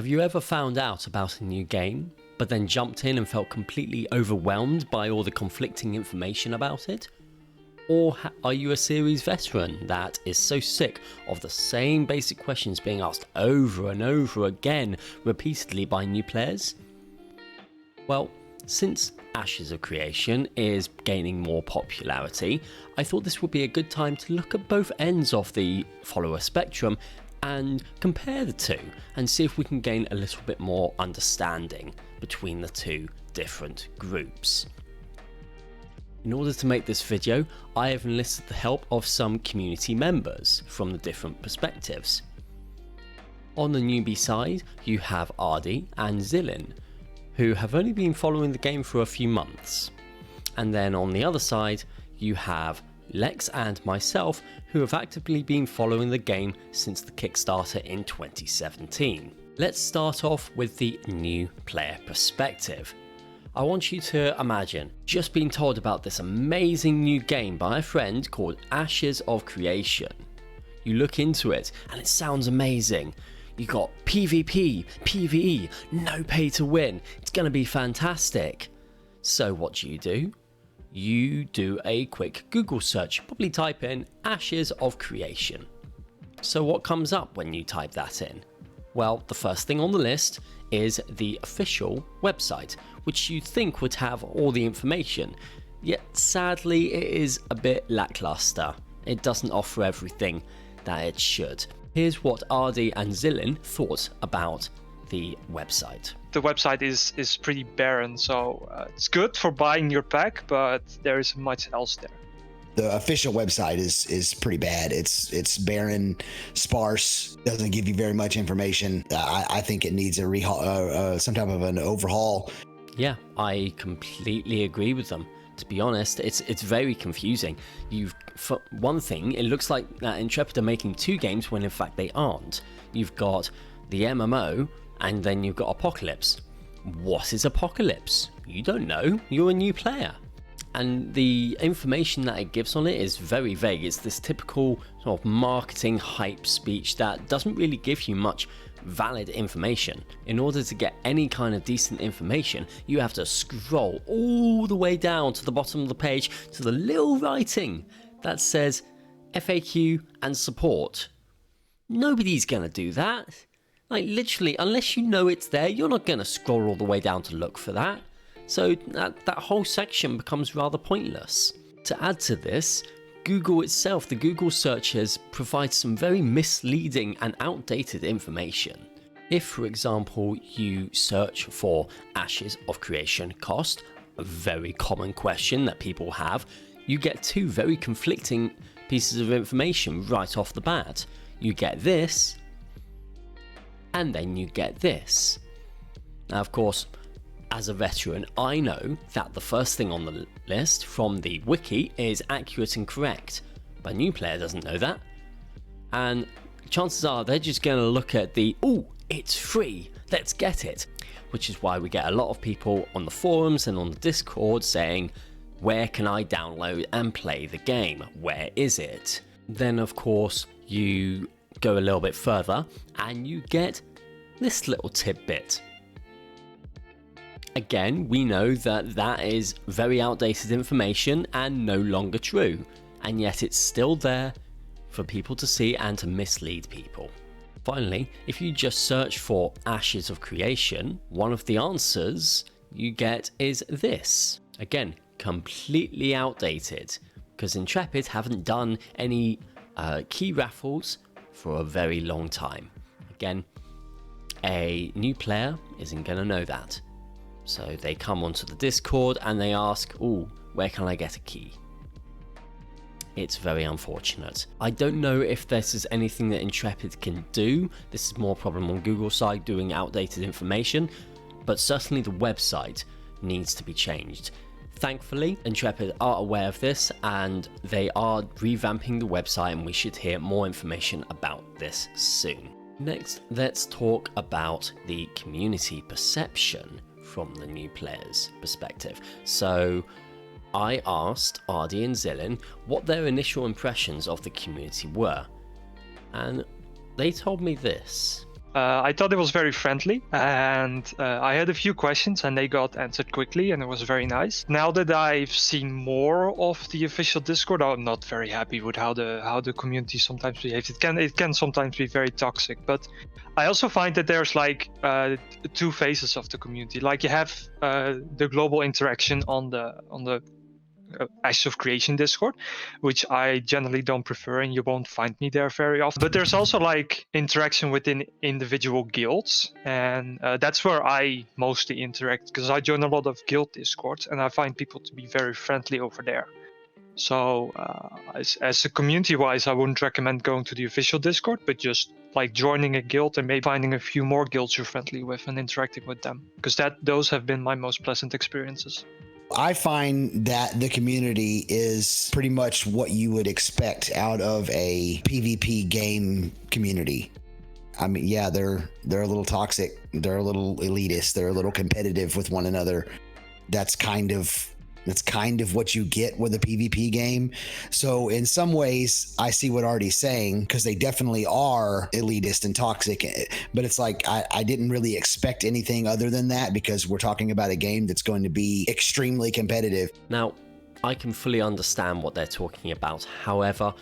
you ever found out about a new game, but then jumped in and felt completely overwhelmed by all the conflicting information about it? Or are you a series veteran that is so sick of the same basic questions being asked over and over again repeatedly by new players? Well, since Ashes of Creation is gaining more popularity, I thought this would be a good time to look at both ends of the follower spectrum and compare the two and see if we can gain a little bit more understanding between the two different groups. In order to make this video, I have enlisted the help of some community members from the different perspectives. On the newbie side, you have Ardi and Zillin, who have only been following the game for a few months. And then on the other side, you have Lex and myself, who have actively been following the game since the Kickstarter in 2017. Let's start off with the new player perspective. I want you to imagine just being told about this amazing new game by a friend called Ashes of Creation. You look into it and it sounds amazing. You got PvP, PvE, no pay to win. It's gonna be fantastic. So what do? You do a quick Google search, probably type in Ashes of Creation. So what comes up when you type that in? Well, the first thing on the list is the official website, which you'd think would have all the information, yet sadly it is a bit lackluster. It doesn't offer everything that it should. Here's what Ardi and Zillin thought about the website. The website is pretty barren, so it's good for buying your pack, but there isn't much else there. The official website is pretty bad. It's barren, sparse, doesn't give you very much information. I think it needs a some type of an overhaul. Yeah, I completely agree with them. To be honest, it's very confusing. For one thing, it looks like that Intrepid are making two games when in fact they aren't. You've got the MMO and then you've got Apocalypse. What is Apocalypse? You don't know, you're a new player. And the information that it gives on it is very vague. It's this typical sort of marketing hype speech that doesn't really give you much valid information. In order to get any kind of decent information, you have to scroll all the way down to the bottom of the page to the little writing that says FAQ and support. Nobody's gonna do that. Like literally, unless you know it's there, you're not gonna scroll all the way down to look for that. So that whole section becomes rather pointless. To add to this, Google itself, the Google searches, provide some very misleading and outdated information. If, for example, you search for Ashes of Creation cost, a very common question that people have, you get two very conflicting pieces of information right off the bat. You get this, and then you get this. Now, of course, as a veteran, I know that the first thing on the list from the wiki is accurate and correct, but a new player doesn't know that. And chances are they're just going to look at the, "Ooh, it's free, let's get it." Which is why we get a lot of people on the forums and on the Discord saying, "Where can I download and play the game? Where is it?" Then of course you go a little bit further and you get this little tidbit. Again, we know that that is very outdated information and no longer true, and yet it's still there for people to see and to mislead people. Finally, if you just search for Ashes of Creation, one of the answers you get is this. Again, completely outdated, because Intrepid haven't done any key raffles for a very long time. Again, a new player isn't going to know that. So they come onto the Discord and they ask, "Ooh, where can I get a key?" It's very unfortunate. I don't know if this is anything that Intrepid can do. This is more a problem on Google's side doing outdated information, but certainly the website needs to be changed. Thankfully, Intrepid are aware of this and they are revamping the website, and we should hear more information about this soon. Next, let's talk about the community perception from the new player's perspective. So I asked Ardi and Zillin what their initial impressions of the community were, and they told me this. I thought it was very friendly, and I had a few questions and they got answered quickly, and it was very nice. Now that I've seen more of the official Discord, I'm not very happy with how the community sometimes behaves. It can sometimes be very toxic, but I also find that there's like two phases of the community. Like you have the global interaction on the Ashes of Creation Discord, which I generally don't prefer, and you won't find me there very often. But there's also like interaction within individual guilds, and that's where I mostly interact, because I join a lot of guild Discords, and I find people to be very friendly over there. So as a community-wise, I wouldn't recommend going to the official Discord, but just like joining a guild and maybe finding a few more guilds you're friendly with and interacting with them, because those have been my most pleasant experiences. I find that the community is pretty much what you would expect out of a PvP game community. I mean, yeah, they're a little toxic, they're a little elitist, they're a little competitive with one another. That's kind of what you get with a PvP game. So in some ways, I see what Ardi's saying, because they definitely are elitist and toxic. But it's like I didn't really expect anything other than that, because we're talking about a game that's going to be extremely competitive. Now, I can fully understand what they're talking about. However,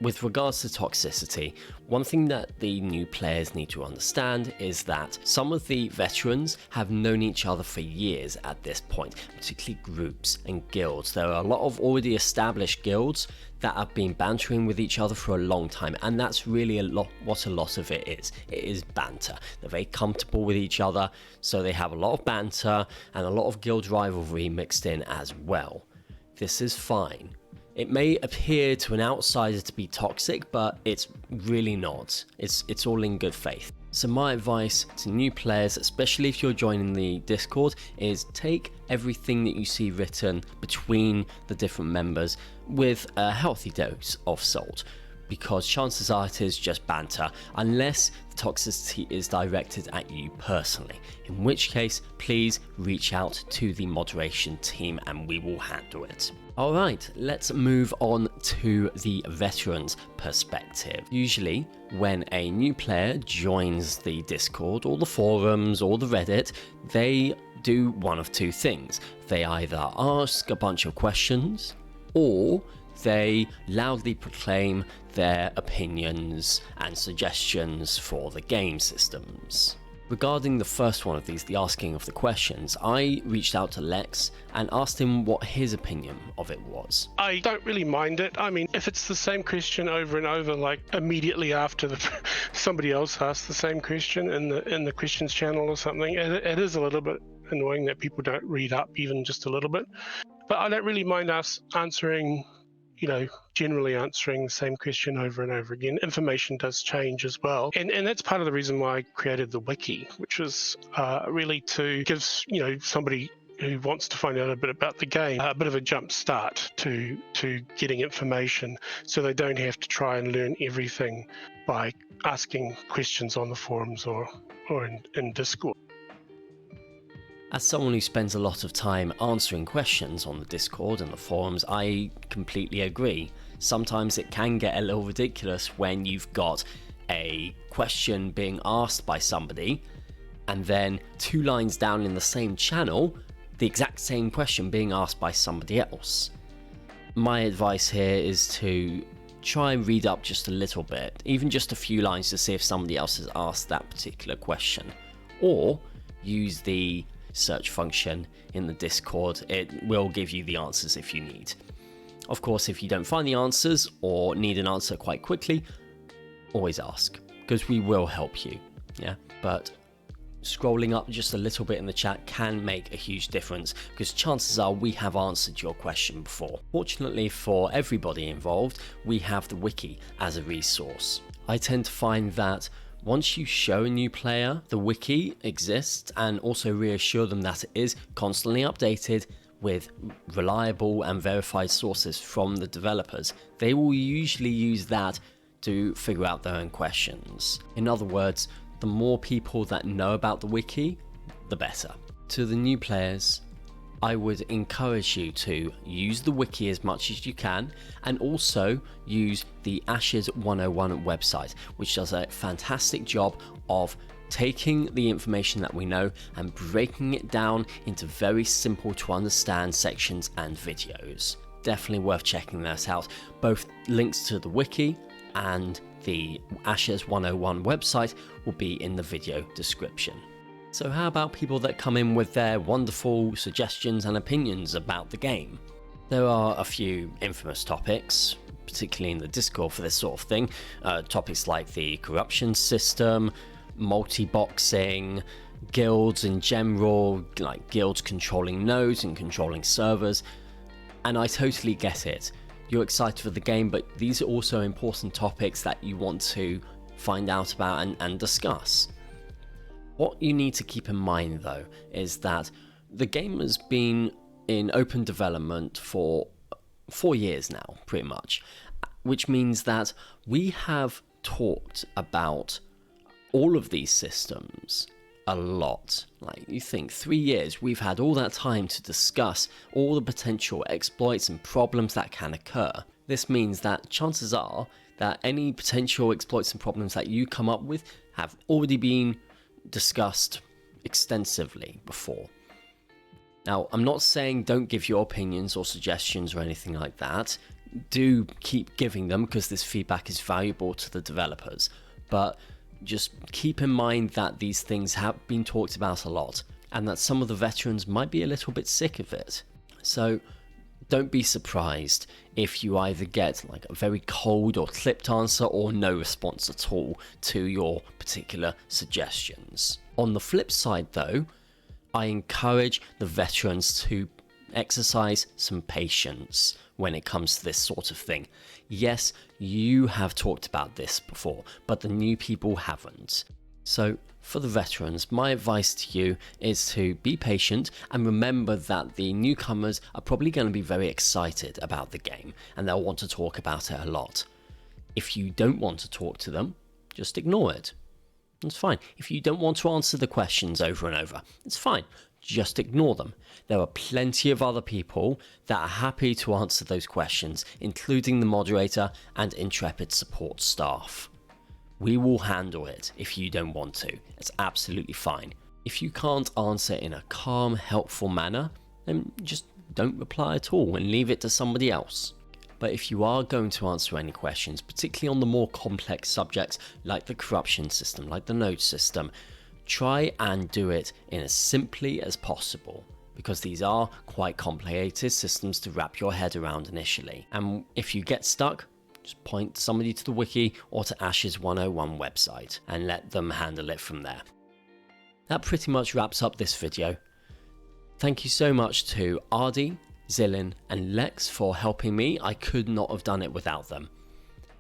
with regards to toxicity, one thing that the new players need to understand is that some of the veterans have known each other for years at this point, particularly groups and guilds. There are a lot of already established guilds that have been bantering with each other for a long time, and that's really what a lot of it is. It is banter. They're very comfortable with each other, so they have a lot of banter and a lot of guild rivalry mixed in as well. This is fine. It may appear to an outsider to be toxic, but it's really not. It's all in good faith. So my advice to new players, especially if you're joining the Discord, is take everything that you see written between the different members with a healthy dose of salt, because chances are it is just banter, unless the toxicity is directed at you personally, in which case please reach out to the moderation team and we will handle it. Alright, let's move on to the veteran's perspective. Usually, when a new player joins the Discord or the forums or the Reddit, they do one of two things. They either ask a bunch of questions, or they loudly proclaim their opinions and suggestions for the game systems. Regarding the first one of these, the asking of the questions, I reached out to Lex and asked him what his opinion of it was. I don't really mind it. I mean, if it's the same question over and over, like immediately after somebody else asks the same question in the questions channel or something, it is a little bit annoying that people don't read up even just a little bit. But I don't really mind us answering, generally answering the same question over and over again. Information does change as well. And that's part of the reason why I created the wiki, which was really to give, somebody who wants to find out a bit about the game a bit of a jump start to getting information, so they don't have to try and learn everything by asking questions on the forums or in Discord. As someone who spends a lot of time answering questions on the Discord and the forums, I completely agree. Sometimes it can get a little ridiculous when you've got a question being asked by somebody, and then 2 lines down in the same channel, the exact same question being asked by somebody else. My advice here is to try and read up just a little bit, even just a few lines, to see if somebody else has asked that particular question. Or use the search function in the Discord. It will give you the answers if you need. Of course, if you don't find the answers or need an answer quite quickly, always ask, because we will help you. Yeah, but scrolling up just a little bit in the chat can make a huge difference, because chances are we have answered your question before. Fortunately for everybody involved, we have the wiki as a resource. I tend to find that once you show a new player the wiki exists, and also reassure them that it is constantly updated with reliable and verified sources from the developers, they will usually use that to figure out their own questions. In other words, the more people that know about the wiki, the better. To the new players, I would encourage you to use the wiki as much as you can, and also use the Ashes 101 website, which does a fantastic job of taking the information that we know and breaking it down into very simple to understand sections and videos. Definitely worth checking that out. Both links to the wiki and the Ashes 101 website will be in the video description. So how about people that come in with their wonderful suggestions and opinions about the game? There are a few infamous topics, particularly in the Discord for this sort of thing. Topics like the corruption system, multi-boxing, guilds in general, like guilds controlling nodes and controlling servers. And I totally get it. You're excited for the game, but these are also important topics that you want to find out about and discuss. What you need to keep in mind though is that the game has been in open development for 4 years now, pretty much, which means that we have talked about all of these systems a lot. Like, you think 3 years, we've had all that time to discuss all the potential exploits and problems that can occur. This means that chances are that any potential exploits and problems that you come up with have already been discussed extensively before. Now, I'm not saying don't give your opinions or suggestions or anything like that. Do keep giving them, because this feedback is valuable to the developers. But just keep in mind that these things have been talked about a lot, and that some of the veterans might be a little bit sick of it. So don't be surprised if you either get like a very cold or clipped answer or no response at all to your particular suggestions. On the flip side though, I encourage the veterans to exercise some patience when it comes to this sort of thing. Yes, you have talked about this before, but the new people haven't. So for the veterans, my advice to you is to be patient and remember that the newcomers are probably going to be very excited about the game and they'll want to talk about it a lot. If you don't want to talk to them, just ignore it. It's fine. If you don't want to answer the questions over and over, it's fine. Just ignore them. There are plenty of other people that are happy to answer those questions, including the moderator and Intrepid support staff. We will handle it if you don't want to. It's absolutely fine. If you can't answer in a calm, helpful manner, then just don't reply at all and leave it to somebody else. But if you are going to answer any questions, particularly on the more complex subjects like the corruption system, like the node system, try and do it in as simply as possible, because these are quite complicated systems to wrap your head around initially. And if you get stuck, just point somebody to the wiki or to Ashes 101 website and let them handle it from there. That pretty much wraps up this video. Thank you so much to Ardi, Zillin and Lex for helping me. I could not have done it without them.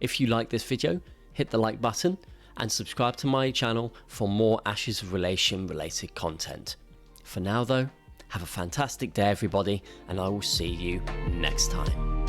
If you like this video, hit the like button and subscribe to my channel for more Ashes of Relation related content. For now though, have a fantastic day everybody, and I will see you next time.